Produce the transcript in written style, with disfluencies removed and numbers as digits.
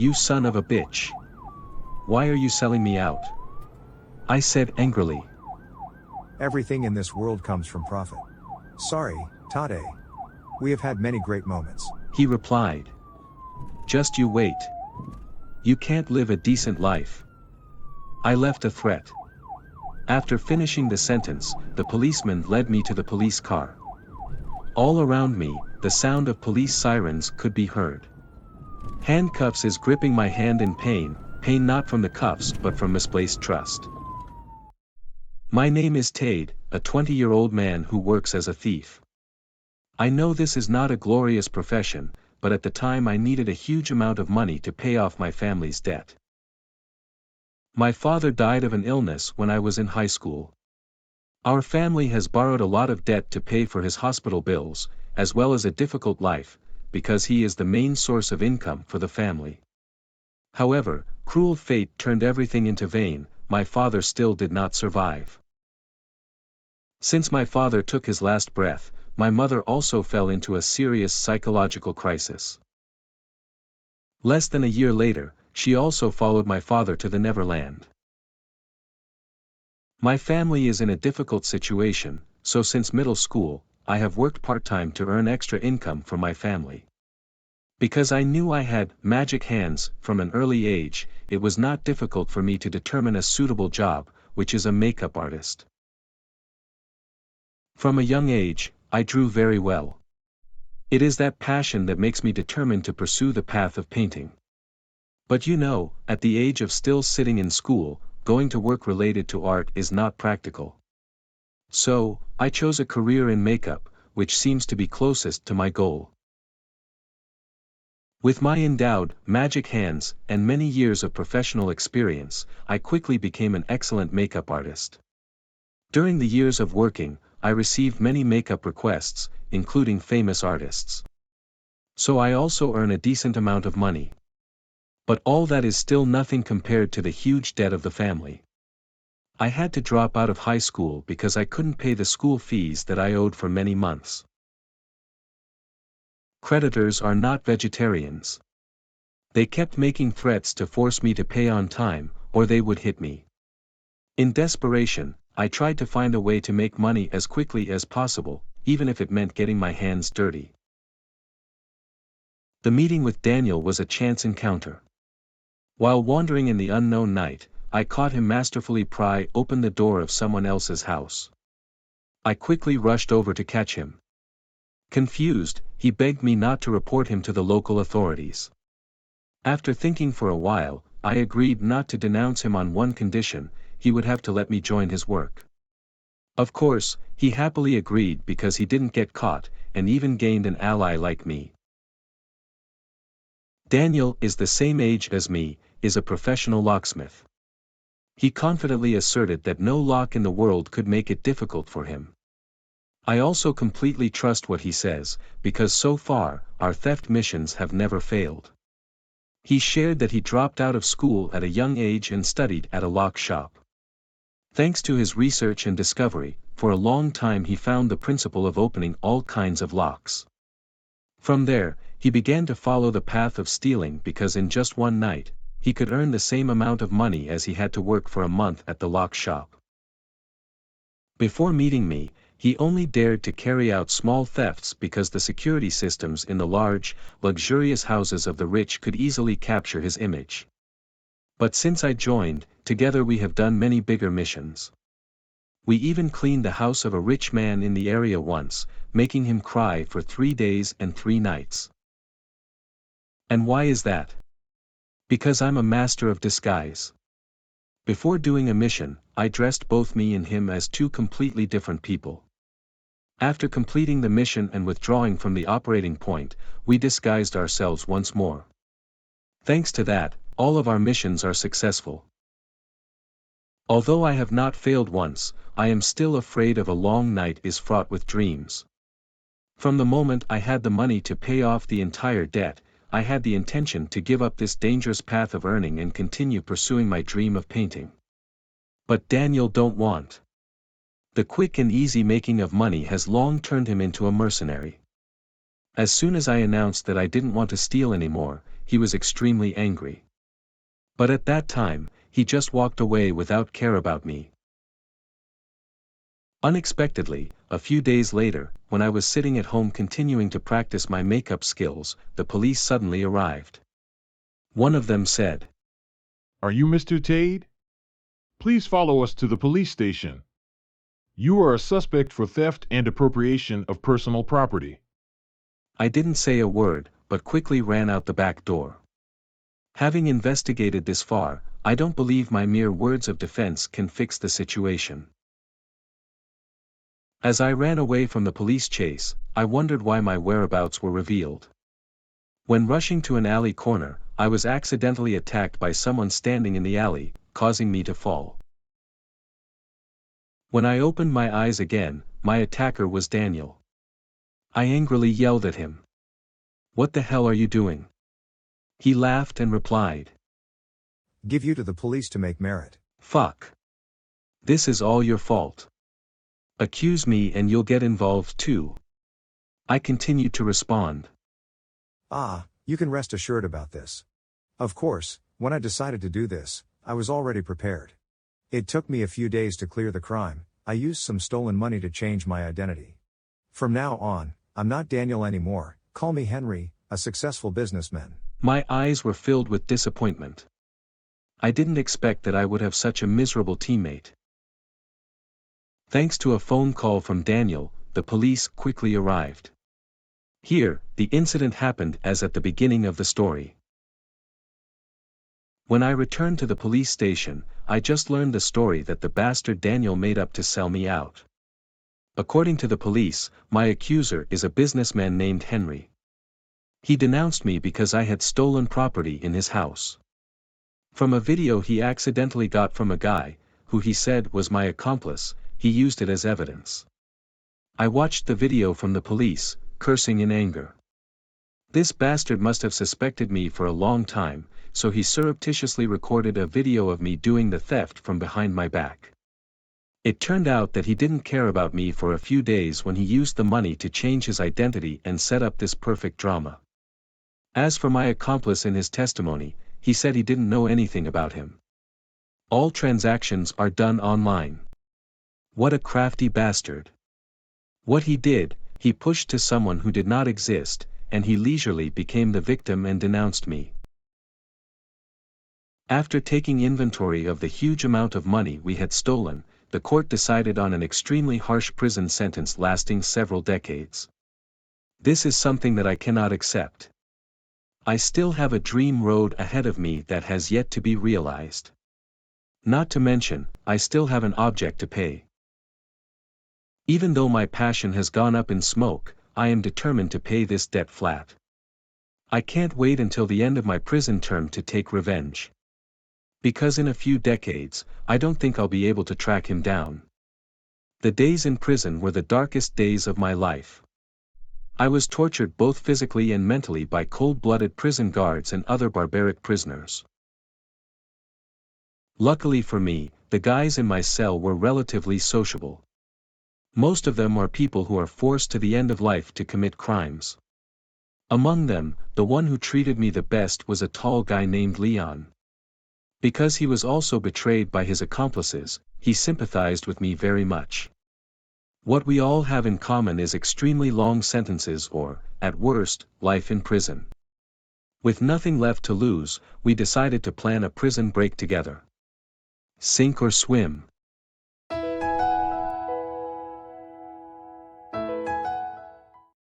"You son of a bitch! Why are you selling me out?" I said angrily. Everything in this world comes from profit. Sorry, Tade. We have had many great moments. He replied. "Just you wait. You can't live a decent life." I left a threat. After finishing the sentence, the policeman led me to the police car. All around me, the sound of police sirens could be heard. Handcuffs is gripping my hand in pain, pain not from the cuffs but from misplaced trust. My name is Tade, a 20-year-old man who works as a thief. I know this is not a glorious profession, but at the time I needed a huge amount of money to pay off my family's debt. My father died of an illness when I was in high school. Our family has borrowed a lot of debt to pay for his hospital bills, as well as a difficult life, because he is the main source of income for the family. However, cruel fate turned everything into vain. My father still did not survive. Since my father took his last breath, my mother also fell into a serious psychological crisis. Less than a year later, she also followed my father to the Neverland. My family is in a difficult situation, so since middle school, I have worked part-time to earn extra income for my family. Because I knew I had magic hands from an early age, it was not difficult for me to determine a suitable job, which is a makeup artist. From a young age, I drew very well. It is that passion that makes me determined to pursue the path of painting. But you know, at the age of still sitting in school, going to work related to art is not practical. So, I chose a career in makeup, which seems to be closest to my goal. With my endowed, magic hands, and many years of professional experience, I quickly became an excellent makeup artist. During the years of working, I received many makeup requests, including famous artists. So I also earn a decent amount of money. But all that is still nothing compared to the huge debt of the family. I had to drop out of high school because I couldn't pay the school fees that I owed for many months. Creditors are not vegetarians. They kept making threats to force me to pay on time, or they would hit me. In desperation, I tried to find a way to make money as quickly as possible, even if it meant getting my hands dirty. The meeting with Daniel was a chance encounter. While wandering in the unknown night, I caught him masterfully pry open the door of someone else's house. I quickly rushed over to catch him. Confused, he begged me not to report him to the local authorities. After thinking for a while, I agreed not to denounce him on one condition: he would have to let me join his work. Of course, he happily agreed because he didn't get caught, and even gained an ally like me. Daniel is the same age as me, is a professional locksmith. He confidently asserted that no lock in the world could make it difficult for him. I also completely trust what he says, because so far, our theft missions have never failed. He shared that he dropped out of school at a young age and studied at a lock shop. Thanks to his research and discovery, for a long time he found the principle of opening all kinds of locks. From there, he began to follow the path of stealing because in just one night, he could earn the same amount of money as he had to work for a month at the lock shop. Before meeting me, he only dared to carry out small thefts because the security systems in the large, luxurious houses of the rich could easily capture his image. But since I joined, together we have done many bigger missions. We even cleaned the house of a rich man in the area once, making him cry for 3 days and 3 nights. And why is that? Because I'm a master of disguise. Before doing a mission, I dressed both me and him as 2 completely different people. After completing the mission and withdrawing from the operating point, we disguised ourselves once more. Thanks to that, all of our missions are successful. Although I have not failed once, I am still afraid of a long night is fraught with dreams. From the moment I had the money to pay off the entire debt, I had the intention to give up this dangerous path of earning and continue pursuing my dream of painting. But Daniel don't want. The quick and easy making of money has long turned him into a mercenary. As soon as I announced that I didn't want to steal anymore, he was extremely angry. But at that time, he just walked away without care about me. Unexpectedly, a few days later, when I was sitting at home continuing to practice my makeup skills, the police suddenly arrived. One of them said, "Are you Mr. Tade? Please follow us to the police station. You are a suspect for theft and appropriation of personal property." I didn't say a word, but quickly ran out the back door. Having investigated this far, I don't believe my mere words of defense can fix the situation. As I ran away from the police chase, I wondered why my whereabouts were revealed. When rushing to an alley corner, I was accidentally attacked by someone standing in the alley, causing me to fall. When I opened my eyes again, my attacker was Daniel. I angrily yelled at him. "What the hell are you doing?" He laughed and replied, Give you to the police to make merit. "Fuck. This is all your fault. Accuse me and you'll get involved too." I continued to respond. You can rest assured about this. Of course, when I decided to do this, I was already prepared. It took me a few days to clear the crime. I used some stolen money to change my identity. From now on, I'm not Daniel anymore, call me Henry, a successful businessman. My eyes were filled with disappointment. I didn't expect that I would have such a miserable teammate. Thanks to a phone call from Daniel, the police quickly arrived. Here, the incident happened as at the beginning of the story. When I returned to the police station, I just learned the story that the bastard Daniel made up to sell me out. According to the police, my accuser is a businessman named Henry. He denounced me because I had stolen property in his house. From a video he accidentally got from a guy, who he said was my accomplice, he used it as evidence. I watched the video from the police, cursing in anger. This bastard must have suspected me for a long time, so he surreptitiously recorded a video of me doing the theft from behind my back. It turned out that he didn't care about me for a few days when he used the money to change his identity and set up this perfect drama. As for my accomplice in his testimony, he said he didn't know anything about him. All transactions are done online. What a crafty bastard. What he did, he pushed to someone who did not exist, and he leisurely became the victim and denounced me. After taking inventory of the huge amount of money we had stolen, the court decided on an extremely harsh prison sentence lasting several decades. This is something that I cannot accept. I still have a dream road ahead of me that has yet to be realized. Not to mention, I still have an object to pay. Even though my passion has gone up in smoke, I am determined to pay this debt flat. I can't wait until the end of my prison term to take revenge. Because in a few decades, I don't think I'll be able to track him down. The days in prison were the darkest days of my life. I was tortured both physically and mentally by cold-blooded prison guards and other barbaric prisoners. Luckily for me, the guys in my cell were relatively sociable. Most of them are people who are forced to the end of life to commit crimes. Among them, the one who treated me the best was a tall guy named Leon. Because he was also betrayed by his accomplices, he sympathized with me very much. What we all have in common is extremely long sentences or, at worst, life in prison. With nothing left to lose, we decided to plan a prison break together. Sink or swim.